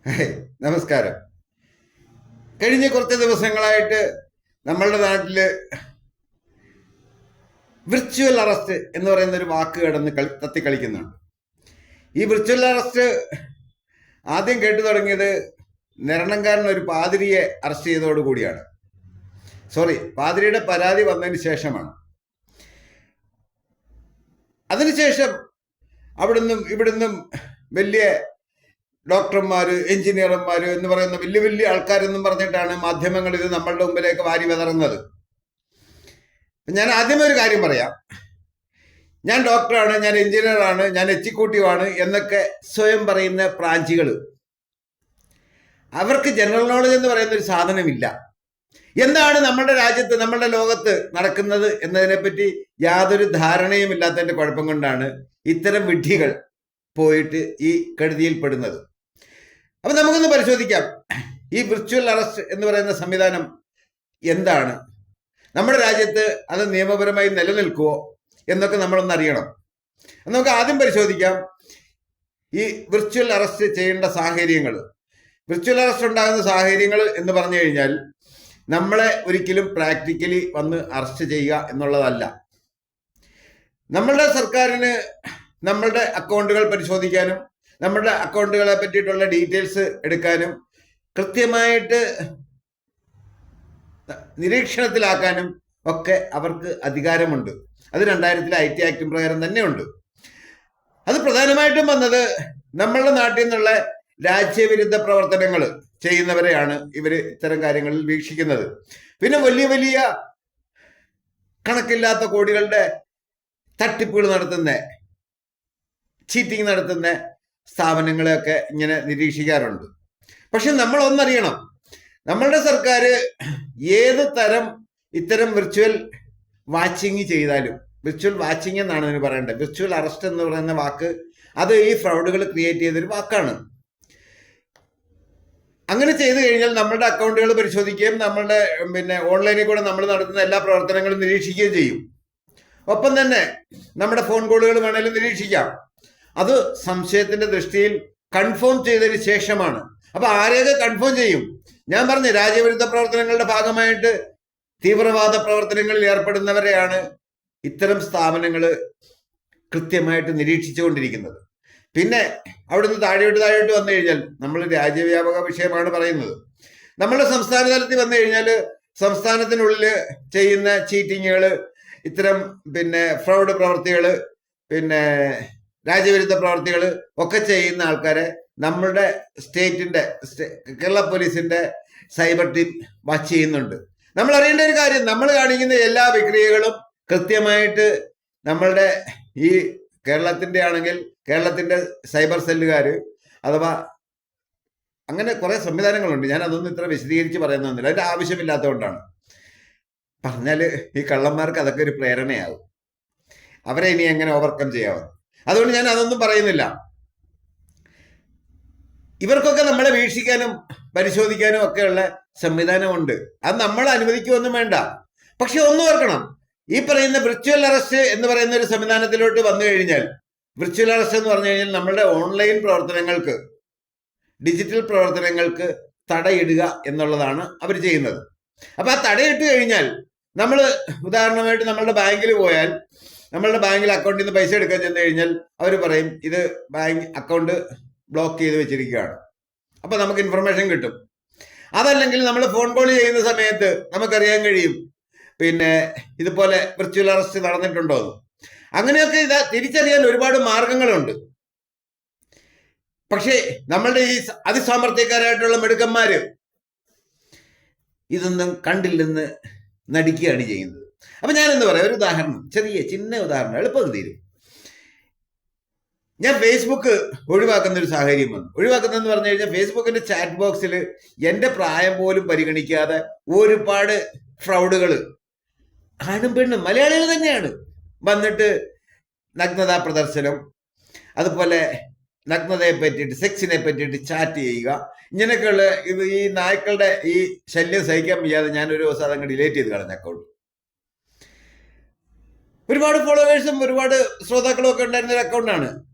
Hey, നമസ്കാരം. കഴിഞ്ഞ കുറച്ച് ദിവസങ്ങളായിട്ട് നമ്മളുടെ നാട്ടില് വിർച്വൽ അറസ്റ്റ് എന്ന് പറയുന്ന ഒരു വാക്ക് കിടന്ന് തത്തിക്കളിക്കുന്നുണ്ട്. ഈ വിർച്വൽ അറസ്റ്റ് ആദ്യം കേട്ടു തുടങ്ങിയത് നിരണങ്കാരൻ ഒരു പാതിരിയെ അറസ്റ്റ് ചെയ്തതോടുകൂടിയാണ്. പാതിരിയുടെ പരാതി വന്നതിന് ശേഷമാണ്. അതിനുശേഷം അവിടുന്നും ഇവിടുന്നും വലിയ ഡോക്ടർമാര്, എഞ്ചിനീയർമാര് എന്ന് പറയുന്ന വലിയ വലിയ ആൾക്കാരെന്നും പറഞ്ഞിട്ടാണ് മാധ്യമങ്ങൾ ഇത് നമ്മളുടെ മുമ്പിലേക്ക് വാരി വിതറുന്നത്. ഞാൻ ആദ്യമേ ഒരു കാര്യം പറയാം. ഞാൻ ഡോക്ടറാണ്, ഞാൻ എഞ്ചിനീയറാണ്, ഞാൻ എക്സിക്യൂട്ടീവാണ് എന്നൊക്കെ സ്വയം പറയുന്ന പ്രാഞ്ചികൾ, അവർക്ക് ജനറൽ നോളജ് എന്ന് പറയുന്ന ഒരു സാധനമില്ല. എന്താണ് നമ്മുടെ രാജ്യത്ത്, നമ്മുടെ ലോകത്ത് നടക്കുന്നത് എന്നതിനെപ്പറ്റി യാതൊരു ധാരണയും ഇല്ലാത്തതിന്റെ കുഴപ്പം കൊണ്ടാണ് ഇത്തരം വിഡ്ഢികൾ പോയിട്ട് ഈ കെടുതിയിൽപ്പെടുന്നത്. അപ്പൊ നമുക്കൊന്ന് പരിശോധിക്കാം, ഈ വിർച്വൽ അറസ്റ്റ് എന്ന് പറയുന്ന സംവിധാനം എന്താണ്, നമ്മുടെ രാജ്യത്ത് അത് നിയമപരമായി നിലനിൽക്കുമോ എന്നൊക്കെ നമ്മളൊന്ന് അറിയണം. നമുക്ക് ആദ്യം പരിശോധിക്കാം ഈ വിർച്വൽ അറസ്റ്റ് ചെയ്യേണ്ട സാഹചര്യങ്ങൾ. വിർച്വൽ അറസ്റ്റ് ഉണ്ടാകുന്ന സാഹചര്യങ്ങൾ എന്ന് പറഞ്ഞു കഴിഞ്ഞാൽ നമ്മളെ ഒരിക്കലും പ്രാക്ടിക്കലി വന്ന് അറസ്റ്റ് ചെയ്യുക എന്നുള്ളതല്ല. നമ്മളുടെ സർക്കാരിന് നമ്മളുടെ അക്കൗണ്ടുകൾ പരിശോധിക്കാനും നമ്മുടെ അക്കൗണ്ടുകളെ പറ്റിയിട്ടുള്ള ഡീറ്റെയിൽസ് എടുക്കാനും കൃത്യമായിട്ട് നിരീക്ഷണത്തിലാക്കാനും ഒക്കെ അവർക്ക് അധികാരമുണ്ട്. അത് 2000 IT ആക്ട് പ്രകാരം തന്നെയുണ്ട്. അത് പ്രധാനമായിട്ടും വന്നത് നമ്മളുടെ നാട്ടിൽ നിന്നുള്ള രാജ്യവിരുദ്ധ പ്രവർത്തനങ്ങൾ ചെയ്യുന്നവരെയാണ് ഇവർ ഇത്തരം കാര്യങ്ങളിൽ വീക്ഷിക്കുന്നത്. പിന്നെ വലിയ വലിയ കണക്കില്ലാത്ത കോടികളുടെ തട്ടിപ്പുകൾ നടത്തുന്ന, ചീറ്റിംഗ് നടത്തുന്ന സ്ഥാപനങ്ങളെയൊക്കെ ഇങ്ങനെ നിരീക്ഷിക്കാറുണ്ട്. പക്ഷെ നമ്മൾ ഒന്നറിയണം, നമ്മളുടെ സർക്കാർ ഏത് തരം ഇത്തരം വിർച്വൽ വാച്ചിങ് ചെയ്താലും, വിർച്വൽ വാച്ചിങ് എന്നാണ് ഇതിന് പറയേണ്ടത്, വിർച്വൽ അറസ്റ്റ് എന്ന് പറയുന്ന വാക്ക് അത് ഈ ഫ്രൗഡുകൾ ക്രിയേറ്റ് ചെയ്തൊരു വാക്കാണ്. അങ്ങനെ ചെയ്തു കഴിഞ്ഞാൽ നമ്മളുടെ അക്കൗണ്ടുകൾ പരിശോധിക്കുകയും നമ്മളുടെ ഓൺലൈനിൽ കൂടെ നമ്മൾ നടത്തുന്ന എല്ലാ പ്രവർത്തനങ്ങളും നിരീക്ഷിക്കുകയും ചെയ്യും. ഒപ്പം തന്നെ നമ്മുടെ ഫോൺ കോളുകൾ വേണേലും നിരീക്ഷിക്കാം. അത് സംശയത്തിന്റെ ദൃഷ്ടിയിൽ കൺഫേം ചെയ്തതിന് ശേഷമാണ്. അപ്പൊ ആരെയൊക്കെ കൺഫേം ചെയ്യും? ഞാൻ പറഞ്ഞു, രാജ്യവിരുദ്ധ പ്രവർത്തനങ്ങളുടെ ഭാഗമായിട്ട് തീവ്രവാദ പ്രവർത്തനങ്ങളിൽ ഏർപ്പെടുന്നവരെയാണ് ഇത്തരം സ്ഥാപനങ്ങൾ കൃത്യമായിട്ട് നിരീക്ഷിച്ചുകൊണ്ടിരിക്കുന്നത്. പിന്നെ അവിടുന്ന് താഴോട്ട് വന്നു കഴിഞ്ഞാൽ, നമ്മൾ രാജ്യവ്യാപക വിഷയമാണ് പറയുന്നത്, നമ്മളുടെ സംസ്ഥാന തലത്തിൽ വന്നു കഴിഞ്ഞാൽ സംസ്ഥാനത്തിനുള്ളിൽ ചെയ്യുന്ന ചീറ്റിങ്ങുകൾ, ഇത്തരം ഫ്രോഡ് പ്രവർത്തികൾ, രാജ്യവിരുദ്ധ പ്രവർത്തികൾ ഒക്കെ ചെയ്യുന്ന ആൾക്കാരെ നമ്മളുടെ സ്റ്റേറ്റിന്റെ കേരള പോലീസിന്റെ സൈബർ ടീം വാച്ച് ചെയ്യുന്നുണ്ട്. നമ്മൾ അറിയേണ്ട ഒരു കാര്യം, നമ്മൾ കാണിക്കുന്ന എല്ലാ വിക്രിയകളും കൃത്യമായിട്ട് നമ്മളുടെ ഈ കേരളത്തിന്റെ ആണെങ്കിൽ കേരളത്തിന്റെ സൈബർ സെല്ലുകാർ, അഥവാ അങ്ങനെ കുറെ സംവിധാനങ്ങളുണ്ട്. ഞാൻ അതൊന്നും ഇത്ര വിശദീകരിച്ച് പറയുന്നൊന്നുമില്ല, അതിന്റെ ആവശ്യമില്ലാത്തതുകൊണ്ടാണ്. പറഞ്ഞാല് ഈ കള്ളന്മാർക്ക് അതൊക്കെ ഒരു പ്രേരണയാകും, അവരെ ഇനി എങ്ങനെ ഓവർകം ചെയ്യാവും. അതുകൊണ്ട് ഞാൻ അതൊന്നും പറയുന്നില്ല. ഇവർക്കൊക്കെ നമ്മളെ വീക്ഷിക്കാനും പരിശോധിക്കാനും ഒക്കെയുള്ള സംവിധാനമുണ്ട്. അത് നമ്മൾ അനുവദിക്കുമൊന്നും വേണ്ട. പക്ഷെ ഒന്നും ഓർക്കണം, ഈ പറയുന്ന വിർച്വൽ അറസ്റ്റ് എന്ന് പറയുന്ന ഒരു സംവിധാനത്തിലോട്ട് വന്നു കഴിഞ്ഞാൽ, വിർച്വൽ അറസ്റ്റ് എന്ന് പറഞ്ഞു കഴിഞ്ഞാൽ നമ്മളുടെ ഓൺലൈൻ പ്രവർത്തനങ്ങൾക്ക്, ഡിജിറ്റൽ പ്രവർത്തനങ്ങൾക്ക് തടയിടുക എന്നുള്ളതാണ് അവർ ചെയ്യുന്നത്. അപ്പൊ ആ തടയിട്ട് കഴിഞ്ഞാൽ, നമ്മൾ ഉദാഹരണമായിട്ട് നമ്മളുടെ ബാങ്കിൽ പോയാൽ, നമ്മളുടെ ബാങ്കിൽ അക്കൗണ്ടിൽ നിന്ന് പൈസ എടുക്കാൻ ചെന്ന് കഴിഞ്ഞാൽ അവർ പറയും ഇത് ബാങ്ക് അക്കൗണ്ട് ബ്ലോക്ക് ചെയ്ത് വെച്ചിരിക്കുകയാണ്. അപ്പൊ നമുക്ക് ഇൻഫർമേഷൻ കിട്ടും. അതല്ലെങ്കിൽ നമ്മൾ ഫോൺ കോൾ ചെയ്യുന്ന സമയത്ത് നമുക്കറിയാൻ കഴിയും ഇതുപോലെ വിർച്വൽ അറസ്റ്റ് നടന്നിട്ടുണ്ടോ എന്ന്. അങ്ങനെയൊക്കെ ഇത് തിരിച്ചറിയാൻ ഒരുപാട് മാർഗങ്ങളുണ്ട്. പക്ഷേ നമ്മളുടെ ഈ അതിസാമർത്ഥ്യക്കാരായിട്ടുള്ള മിടുക്കന്മാര് ഇതൊന്നും കണ്ടില്ലെന്ന് നടിക്കുകയാണ് ചെയ്യുന്നത്. അപ്പൊ ഞാനെന്ന് പറയാം, ഒരു ഉദാഹരണം, ചിന്ന ഉദാഹരണം, എളുപ്പം തീരും. ഞാൻ ഫേസ്ബുക്ക് ഒഴിവാക്കുന്ന ഒരു സാഹചര്യം വന്നു. ഒഴിവാക്കുന്നതെന്ന് പറഞ്ഞു കഴിഞ്ഞാൽ, ഫേസ്ബുക്കിന്റെ ചാറ്റ് ബോക്സിൽ എന്റെ പ്രായം പോലും പരിഗണിക്കാതെ ഒരുപാട് ഫ്രൗഡുകൾ, ആണും പെണ്ണും മലയാളികൾ തന്നെയാണ്, വന്നിട്ട് നഗ്നതാ പ്രദർശനം, അതുപോലെ നഗ്നതയെ പറ്റിയിട്ട്, സെക്സിനെ പറ്റിയിട്ട് ചാറ്റ് ചെയ്യുക, ഇങ്ങനെയൊക്കെയുള്ള ഈ നായ്ക്കളുടെ ഈ ശല്യം സഹിക്കാൻ വയ്യാതെ ഞാനൊരു ദിവസം അതങ്ങ് ഡിലീറ്റ് ചെയ്ത് കളഞ്ഞ അക്കൗണ്ട്. ഒരുപാട് ഫോളോവേഴ്സും ഒരുപാട് ശ്രോതാക്കളും ഒക്കെ ഉണ്ടായിരുന്ന ഒരു അക്കൗണ്ടാണ്.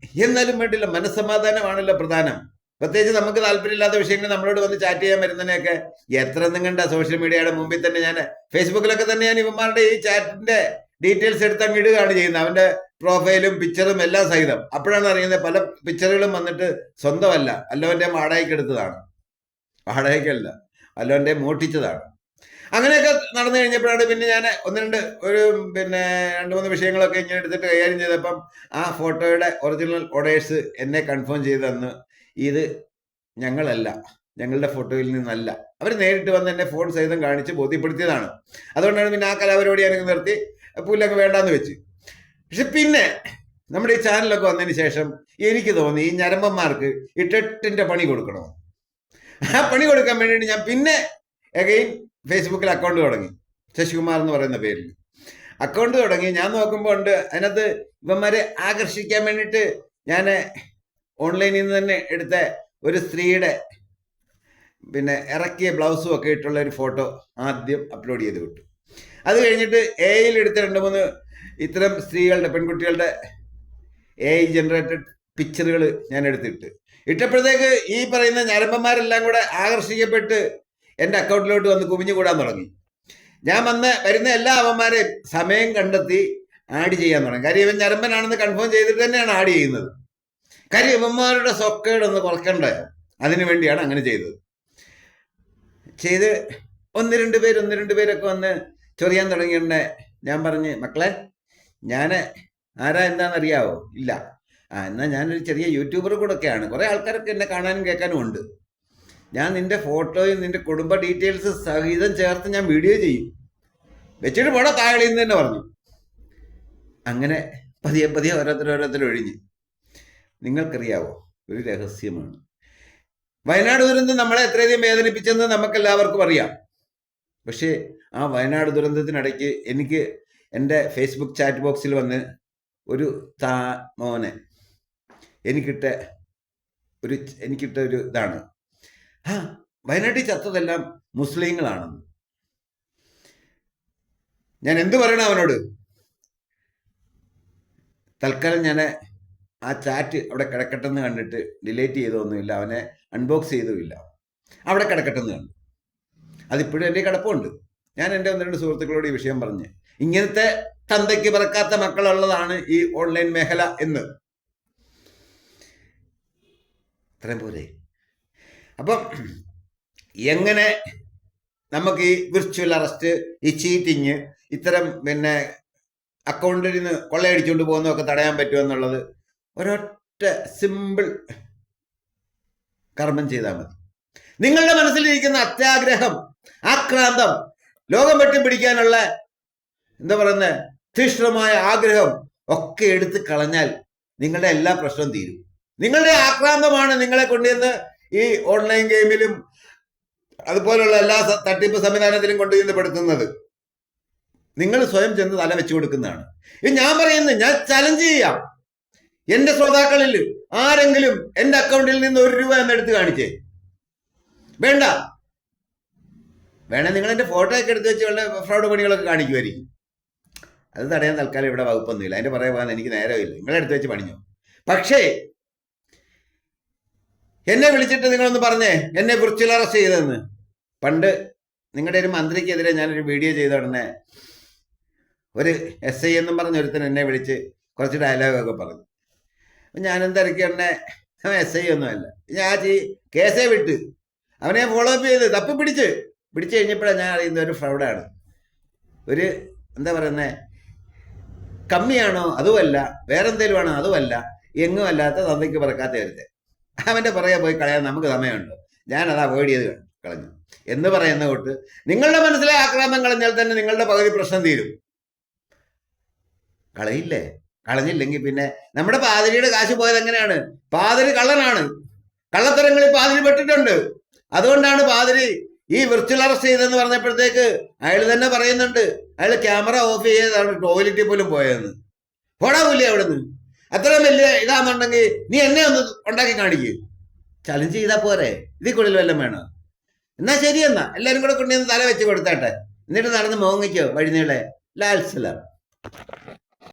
എന്നാലും വേണ്ടില്ല, മനസ്സമാധാനമാണല്ലോ പ്രധാനം. പ്രത്യേകിച്ച് നമുക്ക് താല്പര്യമില്ലാത്ത വിഷയങ്ങൾ നമ്മളോട് വന്ന് ചാറ്റ് ചെയ്യാൻ വരുന്നതിനെയൊക്കെ എത്ര നിങ്ങളുടെ സോഷ്യൽ മീഡിയയുടെ മുമ്പിൽ തന്നെ ഞാൻ ഫേസ്ബുക്കിലൊക്കെ തന്നെ ഞാൻ ഇവന്മാരുടെ ഈ ചാറ്റിന്റെ ഡീറ്റെയിൽസ് എടുത്ത് അങ്ങ് ഇടുകയാണ് ചെയ്യുന്നത്, അവന്റെ പ്രൊഫൈലും പിക്ചറും എല്ലാം സഹിതം. അപ്പോഴാണ് അറിയുന്നത് പല പിക്ചറുകളും വന്നിട്ട് സ്വന്തമല്ല, അല്ലോന്റെ വാടകയ്ക്ക് എടുത്തതാണ്, വാടകയ്ക്കല്ല അല്ലോന്റെ മോട്ടിച്ചതാണ്. അങ്ങനെയൊക്കെ നടന്നു കഴിഞ്ഞപ്പോഴാണ് പിന്നെ ഞാൻ രണ്ട് മൂന്ന് വിഷയങ്ങളൊക്കെ ഇങ്ങനെ എടുത്തിട്ട് കൈകാര്യം ചെയ്തപ്പം ആ ഫോട്ടോയുടെ ഒറിജിനൽ ഓർഡേഴ്സ് എന്നെ കൺഫേം ചെയ്ത് തന്ന് ഇത് ഞങ്ങളല്ല, ഞങ്ങളുടെ ഫോട്ടോയിൽ നിന്നല്ല. അവർ നേരിട്ട് വന്ന് എന്നെ ഫോൺ സഹിതം കാണിച്ച് ബോധ്യപ്പെടുത്തിയതാണ്. അതുകൊണ്ടാണ് പിന്നെ ആ കലാപരിപാടി എനിക്ക് നിർത്തി പുല്ലൊക്കെ വേണ്ടാന്ന് വെച്ച്. പക്ഷെ പിന്നെ നമ്മുടെ ഈ ചാനലൊക്കെ വന്നതിന് ശേഷം എനിക്ക് തോന്നി ഈ ഞരമ്പന്മാർക്ക് ഈ ടെട്ടിന്റെ പണി കൊടുക്കണോ. ആ പണി കൊടുക്കാൻ വേണ്ടിയിട്ട് ഞാൻ പിന്നെ എഗെയിൻ ഫേസ്ബുക്കിൽ അക്കൗണ്ട് തുടങ്ങി, ശശികുമാർ എന്ന് പറയുന്ന പേരിൽ അക്കൗണ്ട് തുടങ്ങി. ഞാൻ നോക്കുമ്പോൾ ഉണ്ട് അതിനകത്ത് ഇവന്മാരെ ആകർഷിക്കാൻ വേണ്ടിയിട്ട് ഞാൻ ഓൺലൈനിൽ നിന്ന് തന്നെ എടുത്ത ഒരു സ്ത്രീയുടെ ഇറക്കിയ ബ്ലൗസും ഒക്കെ ഇട്ടുള്ള ഒരു ഫോട്ടോ ആദ്യം അപ്ലോഡ് ചെയ്ത് വിട്ടു. അത് കഴിഞ്ഞിട്ട് എയിൽ എടുത്ത 2-3 ഇത്തരം സ്ത്രീകളുടെ പെൺകുട്ടികളുടെ AI ജനറേറ്റഡ് പിക്ചറുകൾ ഞാൻ എടുത്തിട്ട് ഇട്ടപ്പോഴത്തേക്ക് ഈ പറയുന്ന ഞരമ്പന്മാരെല്ലാം കൂടെ ആകർഷിക്കപ്പെട്ട് എൻ്റെ അക്കൗണ്ടിലോട്ട് വന്ന് കുമിഞ്ഞു കൂടാൻ തുടങ്ങി. ഞാൻ വരുന്ന എല്ലാ അവന്മാരെയും സമയം കണ്ടെത്തി ആഡ് ചെയ്യാൻ തുടങ്ങി. കാര്യം ഇവൻ ഞരമ്പനാണെന്ന് കൺഫേം ചെയ്തിട്ട് തന്നെയാണ് ആഡ് ചെയ്യുന്നത്. കാര്യം ഇവന്മാരുടെ സൊക്കേടൊന്ന് കുറയ്ക്കണ്ടേ, അതിനു വേണ്ടിയാണ് അങ്ങനെ ചെയ്തത്. 1-2 പേരൊക്കെ വന്ന് ചൊറിയാൻ തുടങ്ങിയുണ്ടെ ഞാൻ പറഞ്ഞ്, മക്കളെ ഞാൻ ആരാ എന്താണെന്നറിയാവോ? ഇല്ല. എന്നാൽ ഞാനൊരു ചെറിയ യൂട്യൂബർ കൂടെ ഒക്കെയാണ്, കുറേ ആൾക്കാരൊക്കെ എന്നെ കാണാനും കേൾക്കാനും ഉണ്ട്. ഞാൻ നിന്റെ ഫോട്ടോയും നിന്റെ കുടുംബ ഡീറ്റെയിൽസ് സഹിതം ചേർത്ത് ഞാൻ വീഡിയോ ചെയ്യും, വെച്ചിട്ട് പോടാ താഴെന്ന് തന്നെ പറഞ്ഞു. അങ്ങനെ പതിയെ ഓരോരുത്തർ ഒഴിഞ്ഞ്. നിങ്ങൾക്കറിയാവോ, ഒരു രഹസ്യമാണ്, വയനാട് ദുരന്തം നമ്മളെ എത്രയധികം വേദനിപ്പിച്ചെന്ന് നമുക്കെല്ലാവർക്കും അറിയാം. പക്ഷേ ആ വയനാട് ദുരന്തത്തിനിടയ്ക്ക് എനിക്ക് എൻ്റെ ഫേസ്ബുക്ക് ചാറ്റ് ബോക്സിൽ വന്ന് ഒരു മോനെ എനിക്കിട്ട ഒരു ഇതാണ്, വയനാട്ടിൽ ചത്തതെല്ലാം മുസ്ലിങ്ങളാണെന്ന്. ഞാൻ എന്തു പറയണം അവനോട്? തൽക്കാലം ഞാൻ ആ ചാറ്റ് അവിടെ കിടക്കട്ടെന്ന് കണ്ടിട്ട് ഡിലീറ്റ് ചെയ്തൊന്നുമില്ല, അവനെ അൺബോക്സ് ചെയ്തുമില്ല, അവിടെ കിടക്കട്ടെന്ന് കണ്ടു. അതിപ്പോഴും എൻ്റെ കിടപ്പുണ്ട്. ഞാൻ എൻ്റെ 1-2 സുഹൃത്തുക്കളോട് ഈ വിഷയം പറഞ്ഞ്, ഇങ്ങനത്തെ തന്തയ്ക്ക് പറക്കാത്ത മക്കളുള്ളതാണ് ഈ ഓൺലൈൻ മേഖല എന്ന്. അത്രയും പോലെ. അപ്പം എങ്ങനെ നമുക്ക് ഈ വിർച്വൽ അറസ്റ്റ്, ഈ ചീറ്റിങ്, ഇത്തരം അക്കൗണ്ടിൽ നിന്ന് കൊള്ളയടിച്ചുകൊണ്ട് പോകുന്നതൊക്കെ തടയാൻ പറ്റുമെന്നുള്ളത് ഒരൊറ്റ സിമ്പിൾ കർമ്മം ചെയ്താൽ മതി. നിങ്ങളുടെ മനസ്സിലിരിക്കുന്ന അത്യാഗ്രഹം, ആക്രാന്തം, ലോകം വെട്ടിപ്പിടിക്കാനുള്ള തീക്ഷ്ണമായ ആഗ്രഹം ഒക്കെ എടുത്ത് കളഞ്ഞാൽ നിങ്ങളുടെ എല്ലാ പ്രശ്നവും തീരും. നിങ്ങളുടെ ആക്രാന്തമാണ് നിങ്ങളെ കൊണ്ടുവന്ന് ഈ ഓൺലൈൻ ഗെയിമിലും അതുപോലുള്ള എല്ലാ തട്ടിപ്പ് സംവിധാനത്തിലും കൊണ്ടുവന്ന് പെടുത്തുന്നത്. നിങ്ങൾ സ്വയം ചെന്ന് തല വെച്ചു കൊടുക്കുന്നതാണ്. ഇത് ഞാൻ പറയുന്നത്, ഞാൻ ചലഞ്ച് ചെയ്യാം. എന്റെ ശ്രോതാക്കളിൽ ആരെങ്കിലും എന്റെ അക്കൗണ്ടിൽ നിന്ന് 1 രൂപ എന്നെടുത്ത് കാണിച്ചേ. വേണ്ട, വേണേ നിങ്ങൾ എന്റെ ഫോട്ടോ ഒക്കെ എടുത്ത് വെച്ച് വല്ല ഫ്രോഡ് പണികളൊക്കെ കാണിക്കുമായിരിക്കും. അത് തടയാൻ തൽക്കാലം ഇവിടെ വകുപ്പൊന്നുമില്ല. അതിന്റെ പുറകെ പോകാൻ എനിക്ക് നേരമില്ല. നിങ്ങളെടുത്ത് വെച്ച് പണിഞ്ഞു. പക്ഷേ എന്നെ വിളിച്ചിട്ട് നിങ്ങളൊന്ന് പറഞ്ഞേ എന്നെ വിർച്വൽ അറസ്റ്റ് ചെയ്തതെന്ന്. പണ്ട് നിങ്ങളുടെ ഒരു മന്ത്രിക്കെതിരെ ഞാനൊരു വീഡിയോ ചെയ്ത ഉടനെ ഒരു SI എന്നും പറഞ്ഞ ഒരുത്തൻ എന്നെ വിളിച്ച് കുറച്ച് ഡയലോഗൊക്കെ പറഞ്ഞു. അപ്പം ഞാനെന്തിറക്കി ഉടനെ അവൻ SI ഒന്നുമല്ല, ഞാൻ കേസേ വിട്ട് അവനെ ഫോളോ അപ്പ് ചെയ്ത് തപ്പി പിടിച്ച് കഴിഞ്ഞപ്പോഴാണ് ഞാൻ അറിയുന്ന ഒരു ഫ്രൗഡാണ്. ഒരു കമ്മിയാണോ അതുമല്ല, വേറെന്തേലും ആണോ അതുമല്ല, എങ്ങും അല്ലാത്ത തന്തയ്ക്ക് പറക്കാത്ത കരുത്തെ. അവൻ്റെ പുറകെ പോയി കളയാൻ നമുക്ക് സമയമുണ്ടോ? ഞാനത് അവോയ്ഡ് ചെയ്ത് കളഞ്ഞു എന്ന് പറയുന്ന തൊട്ട് നിങ്ങളുടെ മനസ്സിലെ ആക്രമണം കളഞ്ഞാൽ തന്നെ നിങ്ങളുടെ പകുതി പ്രശ്നം തീരും. കളയില്ലേ? കളഞ്ഞില്ലെങ്കിൽ പിന്നെ നമ്മുടെ പാതിരിയുടെ കാശ് പോയത് എങ്ങനെയാണ്? പാതിരി കള്ളനാണ്, കള്ളത്തരങ്ങളിൽ പാതിരി പെട്ടിട്ടുണ്ട്. അതുകൊണ്ടാണ് പാതിരി ഈ വിർച്വൽ അറസ്റ്റ് ചെയ്തെന്ന് പറഞ്ഞപ്പോഴത്തേക്ക് അയാൾ തന്നെ പറയുന്നുണ്ട്, അയാൾ ക്യാമറ ഓഫ് ചെയ്താണ് ടോയ്ലറ്റിൽ പോലും പോയതെന്ന്. പോടാവില്ലേ അവിടെ നിന്ന്? അത്രയും വലിയ ഇതാണെന്നുണ്ടെങ്കിൽ നീ എന്നെ ഒന്ന് ഉണ്ടാക്കി കാണിക്കുക, ചലഞ്ച് ചെയ്താൽ പോരെ? ഇതിൽ കൂടുതൽ വല്ലതും വേണം? എന്നാ ശരിയെന്നാ എല്ലാവരും കൂടെ കൊണ്ടുവന്ന് തല വെച്ച് കൊടുത്താട്ടെ, എന്നിട്ട് നടന്ന് മോങ്ങിക്കോ വഴിനീളെ. ലാൽ സലാം.